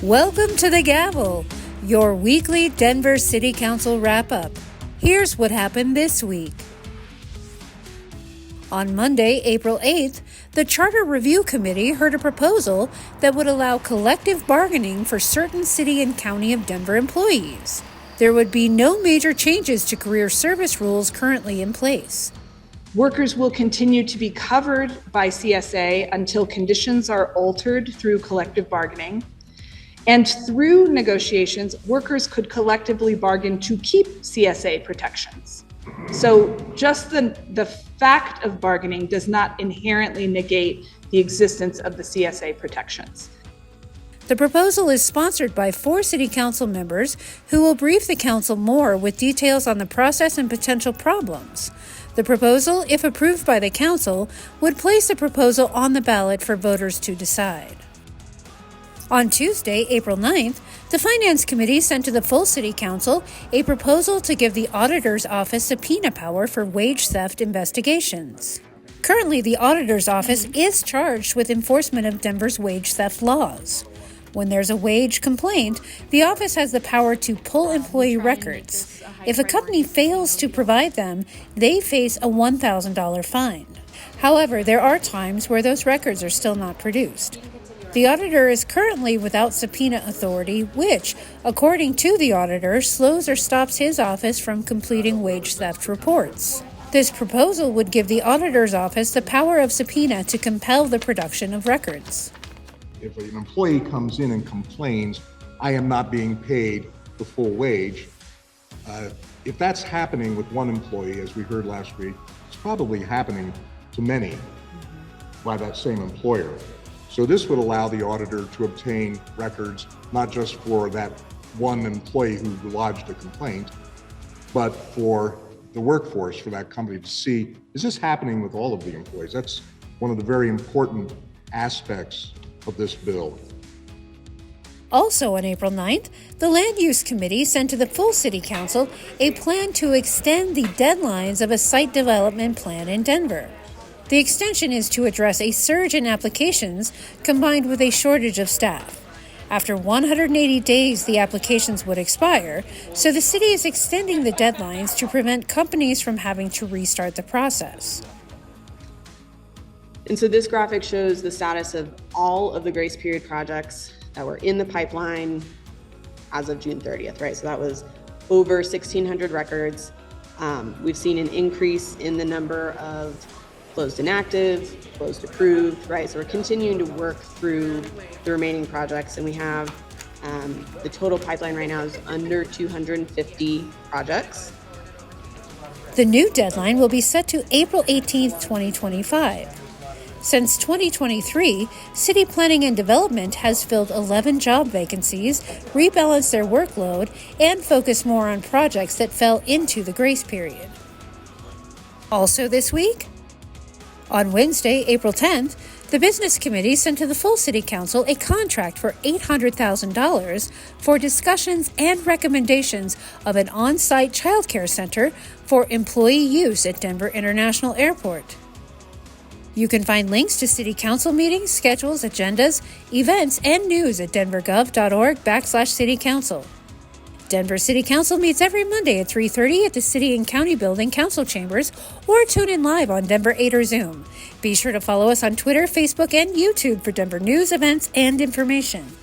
Welcome to The Gavel, your weekly Denver City Council wrap-up. Here's what happened this week. On Monday, April 8th, the Charter Review Committee heard a proposal that would allow collective bargaining for certain city and county of Denver employees. There would be no major changes to career service rules currently in place. Workers will continue to be covered by CSA until conditions are altered through collective bargaining. And through negotiations, workers could collectively bargain to keep CSA protections. So just the fact of bargaining does not inherently negate the existence of the CSA protections. The proposal is sponsored by 4 City Council members who will brief the Council more with details on the process and potential problems. The proposal, if approved by the Council, would place the proposal on the ballot for voters to decide. On Tuesday, April 9th, the Finance Committee sent to the full City Council a proposal to give the Auditor's Office subpoena power for wage theft investigations. Currently, the Auditor's Office is charged with enforcement of Denver's wage theft laws. When there's a wage complaint, the office has the power to pull employee records. If a company fails to provide them, they face a $1,000 fine. However, there are times where those records are still not produced. The auditor is currently without subpoena authority, which, according to the auditor, slows or stops his office from completing wage theft reports. This proposal would give the auditor's office the power of subpoena to compel the production of records. If an employee comes in and complains, I am not being paid the full wage, if that's happening with one employee, as we heard last week, it's probably happening to many by that same employer. So this would allow the auditor to obtain records, not just for that one employee who lodged a complaint, but for the workforce for that company to see, is this happening with all of the employees? That's one of the very important aspects of this bill. Also on April 9th, the Land Use Committee sent to the full City Council a plan to extend the deadlines of a site development plan in Denver. The extension is to address a surge in applications combined with a shortage of staff. After 180 days, the applications would expire, so the city is extending the deadlines to prevent companies from having to restart the process. And so this graphic shows the status of all of the grace period projects that were in the pipeline as of June 30th, right? So that was over 1,600 records. We've seen an increase in the number of closed inactive, closed approved, right? So we're continuing to work through the remaining projects, and we have the total pipeline right now is under 250 projects. The new deadline will be set to April 18th, 2025. Since 2023, City Planning and Development has filled 11 job vacancies, rebalanced their workload, and focused more on projects that fell into the grace period. Also this week, on Wednesday, April 10th, the Business Committee sent to the full City Council a contract for $800,000 for discussions and recommendations of an on-site childcare center for employee use at Denver International Airport. You can find links to City Council meetings, schedules, agendas, events, and news at denvergov.org/citycouncil. Denver City Council meets every Monday at 3:30 at the City and County Building Council Chambers, or tune in live on Denver 8 or Zoom. Be sure to follow us on Twitter, Facebook, and YouTube for Denver news, events, and information.